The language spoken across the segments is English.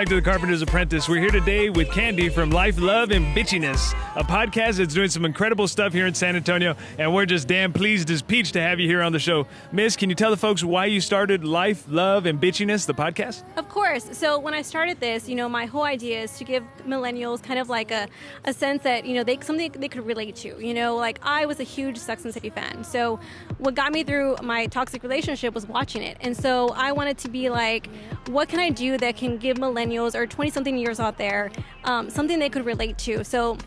back to the Carpenters Apprentice. We're here today with Candy from Life Love Bitchy-ness, a podcast that's doing some incredible stuff here in San Antonio, and we're just damn pleased as peach to have you here on the show. Miss, can you tell the folks why you started Life Love Bitchy-ness, the podcast? Of course. So when I started this, my whole idea is to give millennials kind of like a sense that, something they could relate to. Like I was a huge Sex and the City fan. So what got me through my toxic relationship was watching it. And so I wanted to be like, what can I do that can give millennials or 20-something years out there something they could relate to? So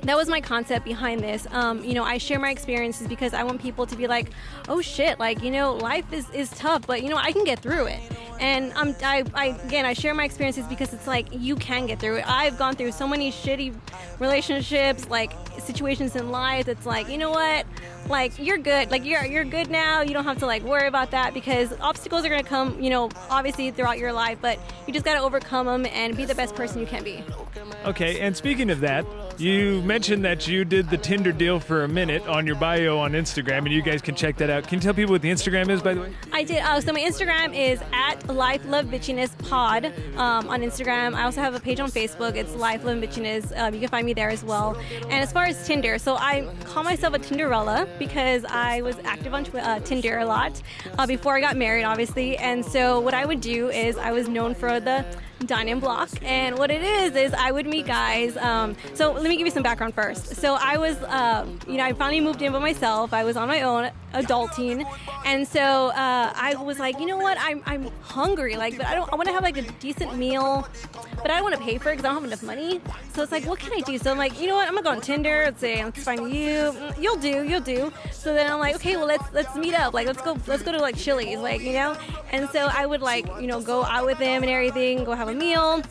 that was my concept behind this. I share my experiences because I want people to be like, oh shit, like, life is tough, but I can get through it. And I share my experiences because it's like, you can get through it. I've gone through so many shitty relationships, like situations in life. It's like, you know what? Like, you're good. Like, you're good now. You don't have to, like, worry about that because obstacles are going to come, obviously throughout your life, but you just got to overcome them and be the best person you can be. Okay, and speaking of that, you mentioned that you did the Tinder deal for a minute on your bio on Instagram, and you guys can check that out. Can you tell people what the Instagram is, by the way? I did. So my Instagram is at Life Love Bitchy-ness Pod on Instagram. I also have a page on Facebook. It's Life Love Bitchy-ness. You can find me there as well. And as far as Tinder, so I call myself a Tinderella because I was active on Tinder a lot before I got married, obviously. And so what I would do is I was known for the dine and block, and what it is I would meet guys. So let me give you some background first. So I was, I finally moved in by myself. I was on my own, adulting, and so I was like, you know what? I'm hungry, like, but I want to have like a decent meal, but I don't want to pay for it because I don't have enough money. So it's like, what can I do? So I'm like, you know what? I'm gonna go on Tinder. Let's say, let's find you. You'll do. So then I'm like, okay, well let's meet up. Like let's go to like Chili's, like And so I would like go out with them and everything, go have a meal.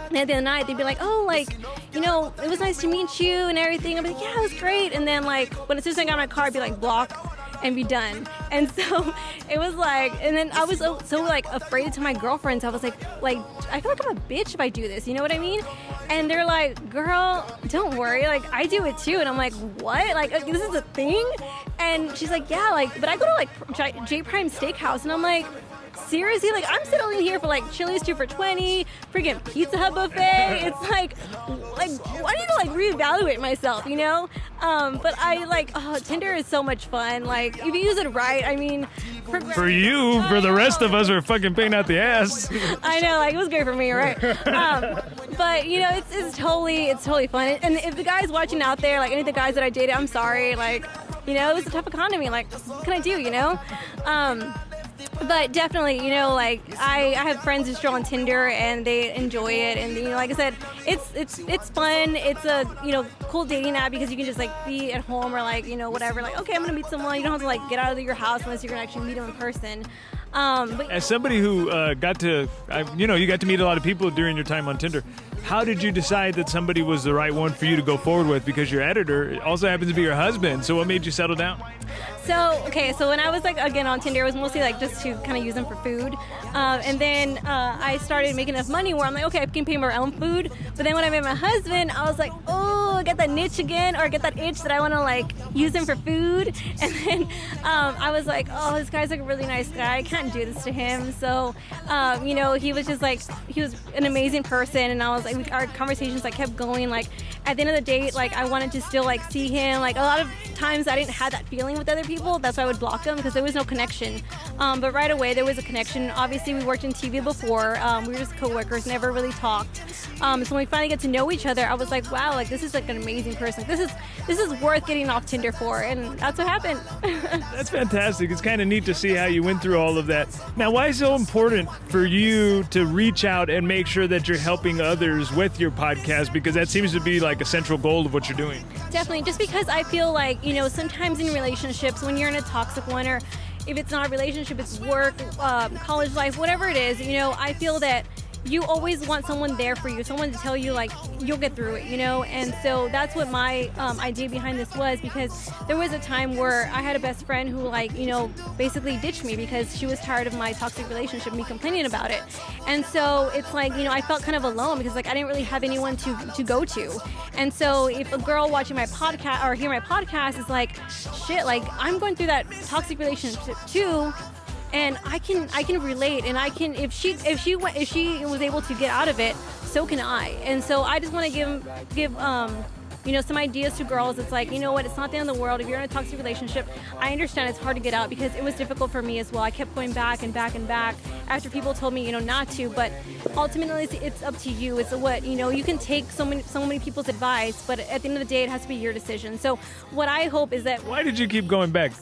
And at the end of the night, they'd be like, oh, like, it was nice to meet you and everything. I'd be like, yeah, it was great. And then, like, as soon as I got in my car, I'd be like, block and be done. And so it was like, and then I was so like, afraid to tell my girlfriends. I was like, I feel like I'm a bitch if I do this. You know what I mean? And they're like, girl, don't worry. Like, I do it too. And I'm like, what? Like, this is a thing? And she's like, yeah, like, but I go to, like, J Prime Steakhouse. And I'm like, seriously? Like, I'm settling here for like Chili's 2 for $20, freaking Pizza Hut buffet. It's like I need to like reevaluate myself, But I like, Tinder is so much fun. Like, if you use it right, I mean, for you, for the rest of us, are fucking paying out the ass. I know, like, it was great for me, right? But it's totally fun. And if the guys watching out there, like any of the guys that I dated, I'm sorry, like, it was a tough economy. Like, what can I do, But definitely, like I have friends who still on Tinder and they enjoy it, and like I said, it's fun. It's a cool dating app because you can just like be at home or like whatever. Like, okay, I'm gonna meet someone. You don't have to like get out of your house unless you're gonna actually meet them in person. But as somebody who you got to meet a lot of people during your time on Tinder, how did you decide that somebody was the right one for you to go forward with? Because your editor also happens to be your husband. So what made you settle down? So when I was like, again, on Tinder, it was mostly like just to kind of use them for food. And then I started making enough money where I'm like, okay, I can pay my own food. But then when I met my husband, I was like, oh, I get that niche again, or I get that itch that I want to like use him for food. And then I was like, oh, this guy's like a really nice guy. I can't do this to him. So, he was just like, he was an amazing person. And I was like, our conversations like kept going. Like at the end of the date, like I wanted to still like see him. Like a lot of times I didn't have that feeling with other people. That's why I would block them because there was no connection. But right away there was a connection. Obviously we worked in TV before. We were just coworkers, never really talked. So when we finally get to know each other, I was like, wow, like this is like an amazing person. This is worth getting off Tinder for, and that's what happened. That's fantastic. It's kind of neat to see how you went through all of that. Now, why is it so important for you to reach out and make sure that you're helping others with your podcast? Because that seems to be like a central goal of what you're doing. Definitely, just because I feel like, sometimes in relationships, when you're in a toxic one, or if it's not a relationship, it's work, college life, whatever it is, I feel that you always want someone there for you, someone to tell you like you'll get through it, and so that's what my idea behind this was, because there was a time where I had a best friend who like basically ditched me because she was tired of my toxic relationship, me complaining about it. And so it's like I felt kind of alone because like I didn't really have anyone to go to. And so if a girl watching my podcast or hear my podcast is like, shit, like I'm going through that toxic relationship too, And I can relate, and I can, if she was able to get out of it, so can I. And so I just want to give some ideas to girls. It's like, you know what, it's not the end of the world. If you're in a toxic relationship, I understand it's hard to get out, because it was difficult for me as well. I kept going back and back and back after people told me, not to, but ultimately it's up to you. It's what, you can take so many people's advice, but at the end of the day, it has to be your decision. So what I hope is that... Why did you keep going back?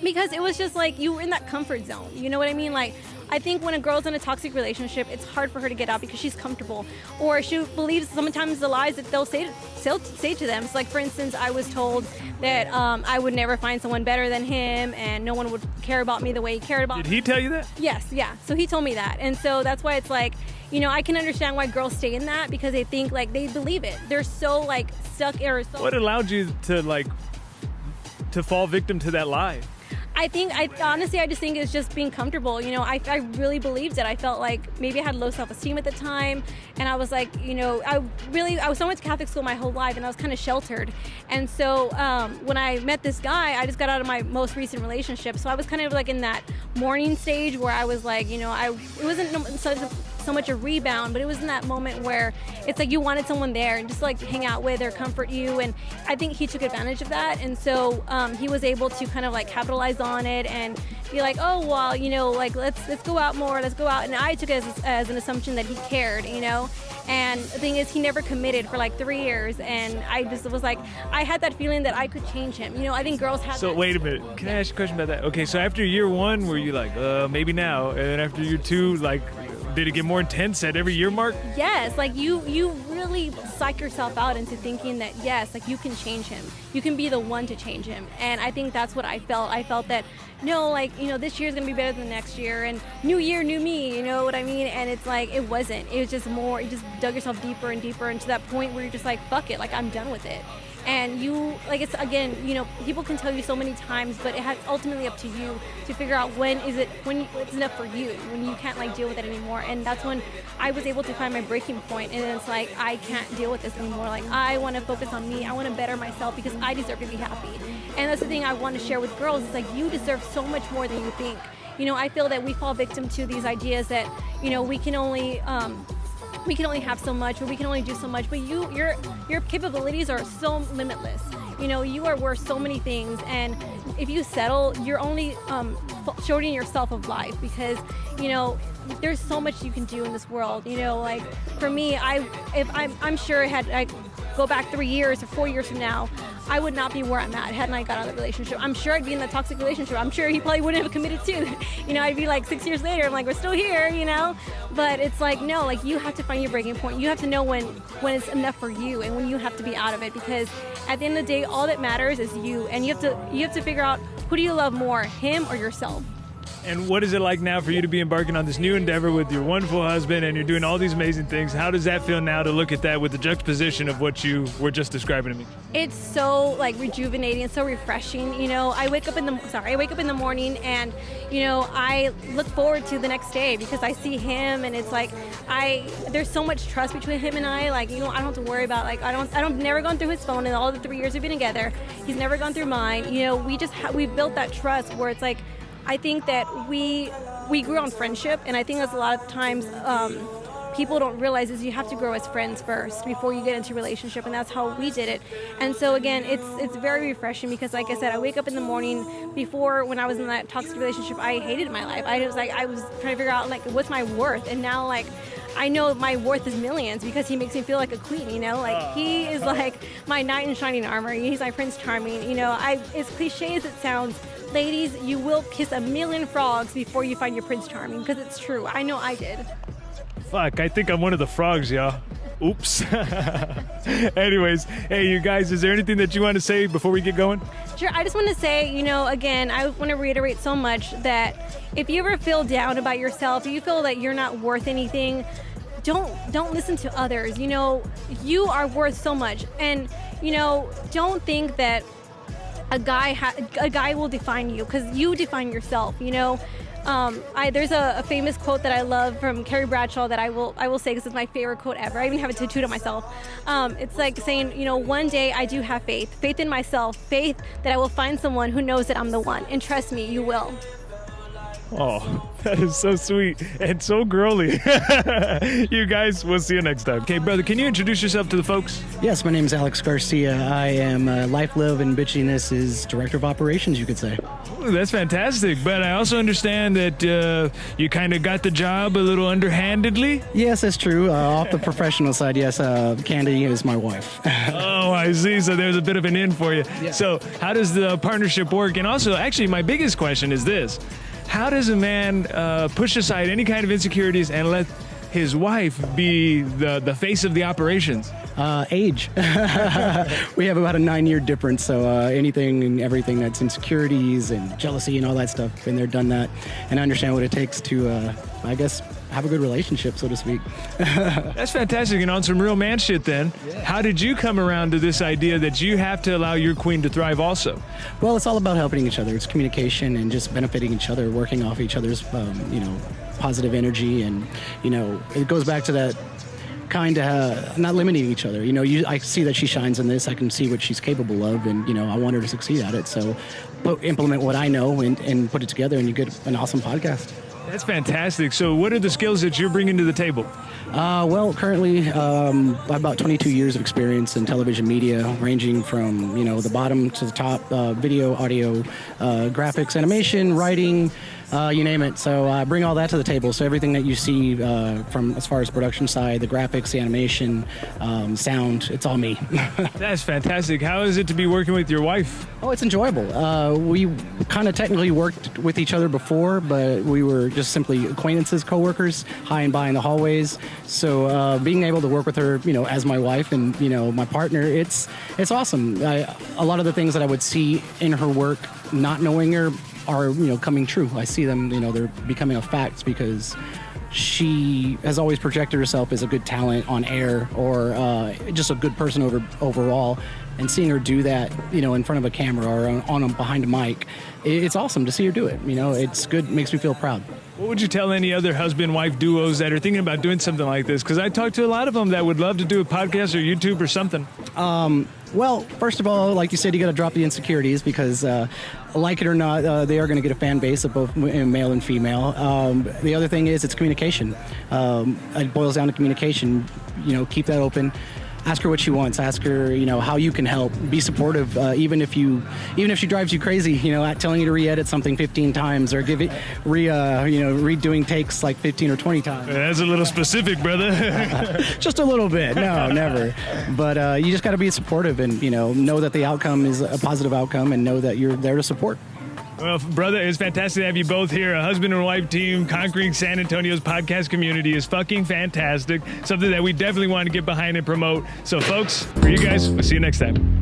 Because it was just like, you were in that comfort zone. You know what I mean? Like, I think when a girl's in a toxic relationship, it's hard for her to get out because she's comfortable, or she believes sometimes the lies that they'll say to them. It's like, for instance, I was told that I would never find someone better than him, and no one would care about me the way he cared about me. Did he tell you that? Yes, yeah. So he told me that. And so that's why it's like, I can understand why girls stay in that, because they think, like, they believe it. They're so, like, stuck or so... What allowed you to fall victim to that lie? I just think it's just being comfortable. I really believed it. I felt like maybe I had low self-esteem at the time, and I was like, I went to Catholic school my whole life, and I was kind of sheltered. And so when I met this guy, I just got out of my most recent relationship, so I was kind of like in that mourning stage where I was like, it wasn't so much a rebound, but it was in that moment where it's like you wanted someone there and just like hang out with or comfort you. And I think he took advantage of that, and so he was able to kind of like capitalize on it and be like, oh well, like let's go out more, let's go out. And I took it as an assumption that he cared, and the thing is, he never committed for like 3 years, and I just was like, I had that feeling that I could change him. I think girls have. So wait a minute, can I ask you a question about that? Okay, so after year 1, were you like, maybe now, and then after year 2, like, did it get more intense at every year mark? Yes, like you really psych yourself out into thinking that, yes, like you can change him. You can be the one to change him. And I think that's what I felt. I felt that, no, like, this year's going to be better than next year, and new year, new me, you know what I mean? And it's like, it wasn't. It was just more, you just dug yourself deeper and deeper into that point where you're just like, fuck it, like I'm done with it. And you, like, it's, again, people can tell you so many times, but it has ultimately up to you to figure out when it's enough for you, when you can't like deal with it anymore. And that's when I was able to find my breaking point. And it's like, I can't deal with this anymore. Like, I want to focus on me. I want to better myself because I deserve to be happy. And that's the thing I want to share with girls. It's like, you deserve so much more than you think. I feel that we fall victim to these ideas that, we can only have so much, or we can only do so much, but your capabilities are so limitless. You are worth so many things, and if you settle, you're only shortening yourself of life, because there's so much you can do in this world. Like for me, I'm sure had I go back 3 years or 4 years from now, I would not be where I'm at hadn't I got out of the relationship. I'm sure I'd be in that toxic relationship. I'm sure he probably wouldn't have committed too. I'd be like 6 years later, I'm like, we're still here, But it's like, no, like you have to find your breaking point. You have to know when it's enough for you and when you have to be out of it, because at the end of the day, all that matters is you, and you have to figure out, who do you love more, him or yourself? And what is it like now for you to be embarking on this new endeavor with your wonderful husband, and you're doing all these amazing things? How does that feel now to look at that with the juxtaposition of what you were just describing to me? It's so like rejuvenating, so refreshing. I wake up in the morning, and I look forward to the next day because I see him, and it's like there's so much trust between him and I. Like, I don't have to worry about, like, I've never gone through his phone in all the 3 years we've been together. He's never gone through mine. We've built that trust where it's like, I think that we grew on friendship, and I think that's a lot of times people don't realize is you have to grow as friends first before you get into a relationship, and that's how we did it. And so again, it's very refreshing because, like I said, I wake up in the morning. Before, when I was in that toxic relationship, I hated my life. I was trying to figure out, like, what's my worth, and now, like, I know my worth is millions because he makes me feel like a queen, like he is like my knight in shining armor. He's my Prince Charming, as cliche as it sounds, ladies, you will kiss 1,000,000 frogs before you find your Prince Charming, because it's true. I know I did. Fuck, I think I'm one of the frogs, y'all. Oops. Anyways, hey, you guys, is there anything that you want to say before we get going? Sure. I just want to say, again, I want to reiterate so much that if you ever feel down about yourself, if you feel that you're not worth anything, don't listen to others. You are worth so much. And, don't think that a guy will define you, because you define yourself. There's a famous quote that I love from Carrie Bradshaw that I will say because it's my favorite quote ever. I even have it tattooed on myself. It's like saying, one day I do have faith in myself, faith that I will find someone who knows that I'm the one, and trust me, you will. Oh, that is so sweet and so girly. You guys, we'll see you next time. Okay, brother, can you introduce yourself to the folks? Yes, my name is Alex Garcia. I am Life Love Bitchy-ness's Director of Operations, you could say. Ooh, that's fantastic. But I also understand that you kind of got the job a little underhandedly. Yes, that's true. Off the professional side, yes, Candy is my wife. Oh, I see. So there's a bit of an in for you. Yeah. So how does the partnership work? And also, actually, my biggest question is this. How does a man push aside any kind of insecurities and let his wife be the face of the operations? Age. We have about a 9-year difference, so anything and everything that's insecurities and jealousy and all that stuff, been there, done that, and I understand what it takes to, I guess, have a good relationship, so to speak. That's fantastic. And on some real man shit then, how did you come around to this idea that you have to allow your queen to thrive also? Well, it's all about helping each other. It's communication and just benefiting each other, working off each other's, positive energy. And, it goes back to that kind of not limiting each other. I see that she shines in this. I can see what she's capable of, and, I want her to succeed at it. So implement what I know and put it together, and you get an awesome podcast. That's fantastic. So what are the skills that you're bringing to the table? Well, currently, I have about 22 years of experience in television media, ranging from, the bottom to the top, video, audio, graphics, animation, writing, you name it. So I bring all that to the table. So everything that you see from as far as production side, the graphics, the animation, sound, it's all me. That's fantastic. How is it to be working with your wife? Oh, it's enjoyable. We kind of technically worked with each other before, but we were just simply acquaintances, coworkers, high and by in the hallways. So being able to work with her, as my wife and, my partner, it's awesome. A lot of the things that I would see in her work, not knowing her, are, coming true. I see them, they're becoming a fact because she has always projected herself as a good talent on air or just a good person overall. And seeing her do that, in front of a camera or behind a mic, it's awesome to see her do it. It's good, makes me feel proud. What would you tell any other husband-wife duos that are thinking about doing something like this? Because I talk to a lot of them that would love to do a podcast or YouTube or something. Well, first of all, like you said, you got to drop the insecurities because, like it or not, they are going to get a fan base of both male and female. The other thing is it's communication. It boils down to communication. Keep that open. Ask her what she wants. Ask her, how you can help. Be supportive, even if she drives you crazy. Telling you to re-edit something 15 times or redoing takes like 15 or 20 times. That's a little specific, brother. Just a little bit. No, never. But you just got to be supportive and know that the outcome is a positive outcome and know that you're there to support. Well, brother, it's fantastic to have you both here. A husband and wife team conquering San Antonio's podcast community is fucking fantastic. Something that we definitely want to get behind and promote. So, folks, for you guys, we'll see you next time.